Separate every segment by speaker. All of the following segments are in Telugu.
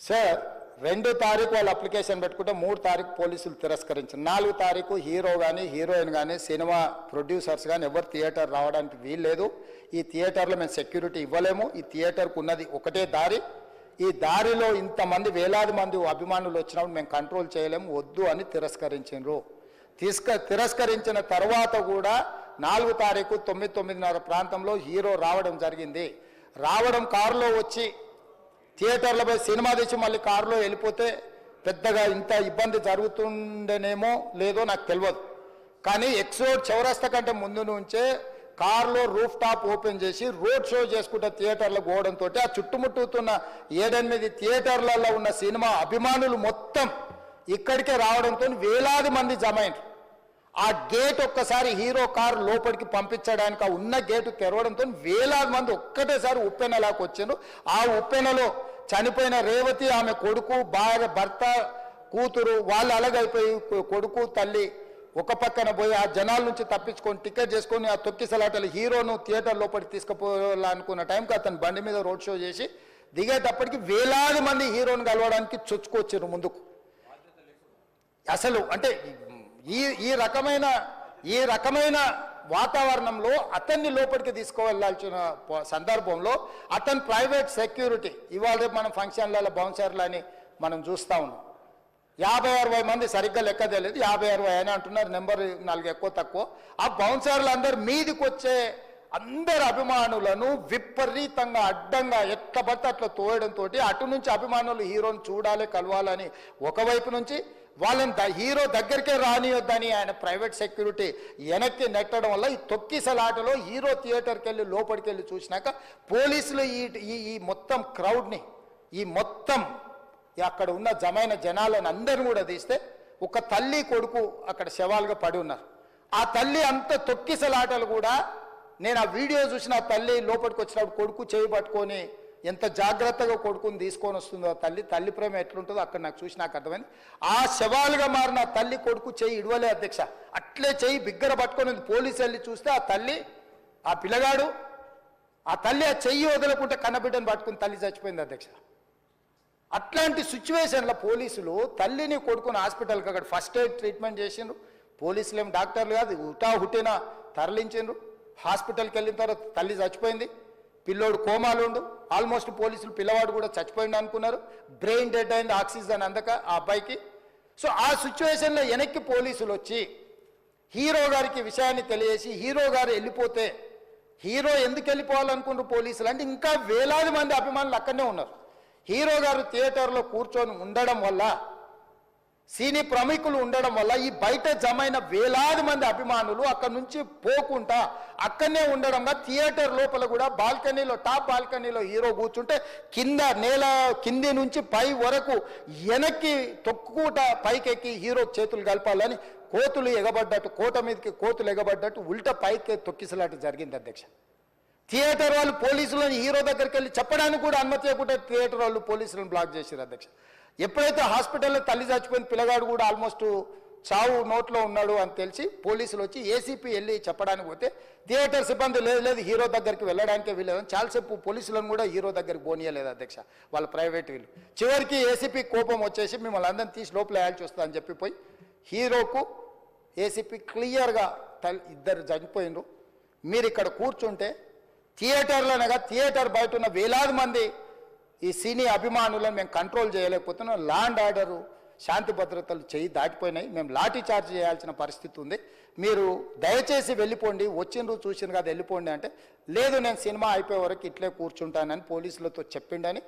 Speaker 1: సార్ 2 తారీఖు వాళ్ళు అప్లికేషన్ పెట్టుకుంటే 3 తారీఖు పోలీసులు తిరస్కరించారు. 4 తారీఖు హీరో కానీ హీరోయిన్ కానీ సినిమా ప్రొడ్యూసర్స్ కానీ ఎవరు థియేటర్ రావడానికి వీల్లేదు. ఈ థియేటర్లో మేము సెక్యూరిటీ ఇవ్వలేము. ఈ థియేటర్కు ఉన్నది ఒకటే దారి. ఈ దారిలో ఇంతమంది వేలాది మంది అభిమానులు వచ్చినప్పుడు మేము కంట్రోల్ చేయలేము, వద్దు అని తిరస్కరించారు. తిరస్కరించిన తర్వాత కూడా 4 తారీఖు 9:30 ప్రాంతంలో హీరో రావడం జరిగింది. రావడం కారులో వచ్చి థియేటర్లో పోయి సినిమా తెచ్చి మళ్ళీ కారులో వెళ్ళిపోతే పెద్దగా ఇంత ఇబ్బంది జరుగుతుండేనేమో లేదో నాకు తెలియదు. కానీ ఎక్స్రోడ్ చౌరస్తా కంటే ముందు నుంచే కారులో రూఫ్ టాప్ ఓపెన్ చేసి రోడ్ షో చేసుకుంటే థియేటర్లో పోవడంతో ఆ చుట్టుముట్టుతున్న 7-8 థియేటర్లలో ఉన్న సినిమా అభిమానులు మొత్తం ఇక్కడికే రావడంతో వేలాది మంది జమ అయ్యారు. ఆ గేట్ ఒక్కసారి హీరో కారు లోపలికి పంపించడానికి ఆ ఉన్న గేటు తెరవడంతో వేలాది మంది ఒక్కటేసారి ఉప్పెనలాకి వచ్చారు. ఆ ఉప్పెనలో చనిపోయిన రేవతి, ఆమె కొడుకు, భార్య, భర్త, కూతురు వాళ్ళు అలాగైపోయి కొడుకు తల్లి ఒక పక్కన పోయి ఆ జనాల నుంచి తప్పించుకొని టికెట్ చేసుకొని ఆ తొక్కిసలాటలు హీరోను థియేటర్ లోపలికి తీసుకుపోవాలనుకున్న టైంకి అతను బండి మీద రోడ్ షో చేసి దిగేటప్పటికి వేలాది మంది హీరోను కలవడానికి చొచ్చుకొచ్చారు ముందుకు. అసలు అంటే ఈ రకమైన వాతావరణంలో అతన్ని లోపలికి తీసుకువెళ్ళాల్సిన సందర్భంలో అతను ప్రైవేట్ సెక్యూరిటీ ఇవాళ రేపు మనం ఫంక్షన్లలో బౌన్సర్లు అని మనం చూస్తూ ఉన్నాం. 50-60 మంది సరిగ్గా లెక్క తెలియదు, 50-60 అయినా అంటున్నారు, నెంబర్ 4 ఎక్కువ తక్కువ. ఆ బౌన్సర్లు అందరు మీదికి వచ్చే అందరు అభిమానులను విపరీతంగా అడ్డంగా ఎట్లా పడితే అట్లా తోయడంతో అటు నుంచి అభిమానులు హీరోని చూడాలి, కలవాలని ఒకవైపు నుంచి వాళ్ళని హీరో దగ్గరికే రానియొద్దని ఆయన ప్రైవేట్ సెక్యూరిటీ వెనక్కి నెట్టడం వల్ల ఈ తొక్కిసలాటలో హీరో థియేటర్కి వెళ్ళి లోపలికి వెళ్ళి చూసినాక పోలీసులు ఈ మొత్తం క్రౌడ్ని ఈ మొత్తం అక్కడ ఉన్న జమైన జనాలను అందరిని కూడా తీస్తే ఒక తల్లి కొడుకు అక్కడ శవాలుగా పడి ఉన్నారు. ఆ తల్లి అంత తొక్కిసలాటలు కూడా నేను ఆ వీడియో చూసిన ఆ తల్లి లోపలికి వచ్చినప్పుడు కొడుకు చేయి పట్టుకొని ఎంత జాగ్రత్తగా కొడుకుని తీసుకొని వస్తుందో తల్లి ప్రేమ ఎట్లుంటుందో అక్కడ నాకు చూసి నాకు అర్థమైంది. ఆ శవాలుగా మారిన తల్లి కొడుకు చెయ్యి ఇడవలే అధ్యక్ష, అట్లే చెయ్యి బిగ్గర పట్టుకొని పోలీసు వెళ్ళి చూస్తే ఆ తల్లి ఆ పిల్లగాడు ఆ తల్లి ఆ చెయ్యి వదలకుంటే కన్నబిడ్డను పట్టుకుని తల్లి చచ్చిపోయింది అధ్యక్ష. అట్లాంటి సిచ్యువేషన్లో పోలీసులు తల్లిని కొడుకుని హాస్పిటల్కి అక్కడ ఫస్ట్ ఎయిడ్ ట్రీట్మెంట్ చేసిండ్రు. పోలీసులు ఏం డాక్టర్లు కాదు, హుటాహుటిన తరలించిండ్రు. హాస్పిటల్కి వెళ్ళిన తర్వాత తల్లి చచ్చిపోయింది, పిల్లోడు కోమాలు ఉండు. ఆల్మోస్ట్ పోలీసులు పిల్లవాడు కూడా చచ్చిపోయింది అనుకున్నారు. బ్రెయిన్ డెడ్ అయింది, ఆక్సిజన్ అందక ఆ అబ్బాయికి. సో ఆ సిచ్యువేషన్లో వెనక్కి పోలీసులు వచ్చి హీరో గారికి విషయాన్ని తెలియజేసి హీరో గారు వెళ్ళిపోతే హీరో ఎందుకు వెళ్ళిపోవాలనుకున్నారు పోలీసులు అంటే ఇంకా వేలాది మంది అభిమానులు అక్కడనే ఉన్నారు. హీరో గారు థియేటర్లో కూర్చొని ఉండడం వల్ల సినీ ప్రముఖులు ఉండడం వల్ల ఈ బయట జమైన వేలాది మంది అభిమానులు అక్కడ నుంచి పోకుండా అక్కడనే ఉండడంగా థియేటర్ లోపల కూడా బాల్కనీలో టాప్ బాల్కనీలో హీరో కూర్చుంటే కింద నేల కింది నుంచి పై వరకు వెనక్కి తొక్కుట పైకెక్కి హీరో చేతులు కలపాలని కోతులు ఎగబడ్డట్టు కోట మీదకి కోతులు ఎగబడ్డట్టు ఉల్టా పైకి తొక్కిసలాట జరిగింది అధ్యక్ష. థియేటర్ వాళ్ళు పోలీసులను హీరో దగ్గరికి వెళ్ళి చెప్పడానికి కూడా అనుమతి ఇవ్వకుండా థియేటర్ వాళ్ళు పోలీసులను బ్లాక్ చేశారు అధ్యక్ష. ఎప్పుడైతే హాస్పిటల్లో తల్లి చచ్చిపోయిన పిల్లగాడు కూడా ఆల్మోస్ట్ చావు నోట్లో ఉన్నాడు అని తెలిసి పోలీసులు వచ్చి ఏసీపీ వెళ్ళి చెప్పడానికి పోతే థియేటర్ సిబ్బంది లేదు హీరో దగ్గరికి వెళ్ళడానికే వీళ్ళేదని చాలాసేపు పోలీసులను కూడా హీరో దగ్గరికి పోనీయలేదు అధ్యక్ష వాళ్ళ ప్రైవేట్ వీళ్ళు. చివరికి ఏసీపీ కోపం వచ్చేసి మిమ్మల్ని అందరిని తీసి లోపల వేయాల్సి వస్తుందని చెప్పిపోయి హీరోకు ఏసీపీ క్లియర్గా ఇద్దరు చనిపోయినరు. మీరు ఇక్కడ కూర్చుంటే థియేటర్లోనగా థియేటర్ బయట ఉన్న వేలాది మంది ఈ సినీ అభిమానులను మేము కంట్రోల్ చేయలేకపోతున్నాం. ల్యాండ్ ఆర్డరు శాంతి భద్రతలు చేయి దాటిపోయినాయి, మేము లాఠీ చార్జ్ చేయాల్సిన పరిస్థితి ఉంది, మీరు దయచేసి వెళ్ళిపోండి, వచ్చిండ్రు చూసిన కదా వెళ్ళిపోండి అంటే లేదు నేను సినిమా అయిపోయే వరకు ఇట్లే కూర్చుంటానని పోలీసులతో చెప్పిండని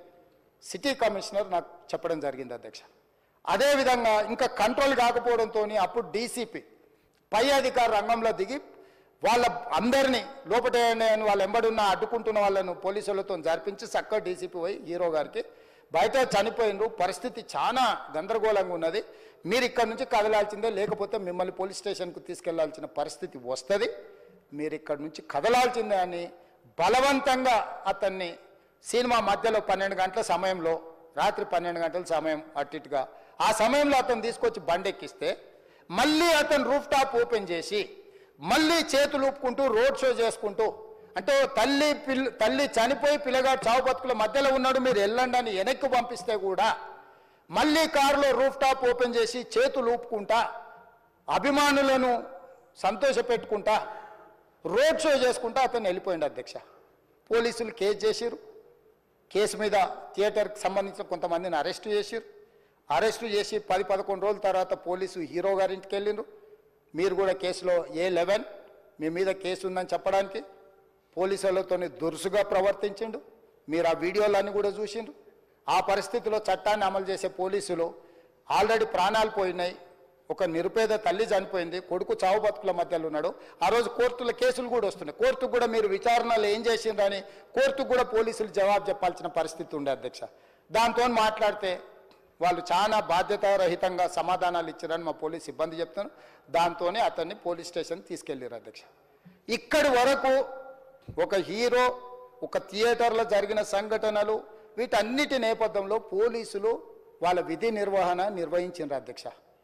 Speaker 1: సిటీ కమిషనర్ నాకు చెప్పడం జరిగింది అధ్యక్ష. అదేవిధంగా ఇంకా కంట్రోల్ కాకపోవడంతో అప్పుడు డీసీపీ పై అధికారి రంగంలో దిగి వాళ్ళ అందరినీ లోపల వాళ్ళ ఎంబడున్న అడ్డుకుంటున్న వాళ్ళను పోలీసులతో జరిపించి చక్కగా డీసీపీ పోయి హీరో గారికి బయట చనిపోయినరు, పరిస్థితి చాలా గందరగోళంగా ఉన్నది, మీరు ఇక్కడ నుంచి కదలాల్సిందే లేకపోతే మిమ్మల్ని పోలీస్ స్టేషన్కు తీసుకెళ్లాల్సిన పరిస్థితి వస్తుంది, మీరు ఇక్కడ నుంచి కదలాల్సిందే అని బలవంతంగా అతన్ని సినిమా మధ్యలో 12 గంటల సమయంలో రాత్రి 12 గంటల సమయం అట్టిట్టుగా ఆ సమయంలో అతను తీసుకొచ్చి బండెక్కిస్తే మళ్ళీ అతను రూఫ్ టాప్ ఓపెన్ చేసి మళ్ళీ చేతులు ఊపుకుంటూ రోడ్ షో చేసుకుంటూ అంటే తల్లి చనిపోయి పిల్లగాడు చావు బతుకుల మధ్యలో ఉన్నాడు, మీరు వెళ్ళండి అని వెనక్కి పంపిస్తే కూడా మళ్ళీ కారులో రూఫ్ టాప్ ఓపెన్ చేసి చేతులు ఊపుకుంటా అభిమానులను సంతోషపెట్టుకుంటా రోడ్ షో చేసుకుంటా అతను వెళ్ళిపోయింది అధ్యక్ష. పోలీసులు కేసు చేసిరు, కేసు మీద థియేటర్కి సంబంధించిన కొంతమందిని అరెస్టు చేసిరు. అరెస్టు చేసి 10-11 రోజుల తర్వాత పోలీసు హీరో గారింటికి వెళ్ళిండ్రు. మీరు కూడా కేసులో A11 మీ మీద కేసు ఉందని చెప్పడానికి పోలీసులతో దురుసుగా ప్రవర్తించిండు. మీరు ఆ వీడియోలన్నీ కూడా చూసిండ్రు. ఆ పరిస్థితిలో చట్టాన్ని అమలు చేసే పోలీసులు ఆల్రెడీ ప్రాణాలు పోయినాయి, ఒక నిరుపేద తల్లి చనిపోయింది, కొడుకు చావు బతుకుల మధ్యలో ఉన్నాడు. ఆ రోజు కోర్టుల కేసులు కూడా వస్తున్నాయి. కోర్టుకు కూడా మీరు విచారణలు ఏం చేసిండ్రని కోర్టుకు కూడా పోలీసులు జవాబు చెప్పాల్సిన పరిస్థితి ఉండే అధ్యక్ష. దాంతో మాట్లాడితే వాళ్ళు చాలా బాధ్యతారహితంగా సమాధానాలు ఇచ్చారని మా పోలీస్ సిబ్బంది చెప్తున్నారు. దాంతోనే అతన్ని పోలీస్ స్టేషన్ తీసుకెళ్ళారు అధ్యక్ష. ఇక్కడి వరకు ఒక హీరో, ఒక థియేటర్లో జరిగిన సంఘటనలు, వీటన్నిటి నేపథ్యంలో పోలీసులు వాళ్ళ విధి నిర్వహణ నిర్వహించారు అధ్యక్ష.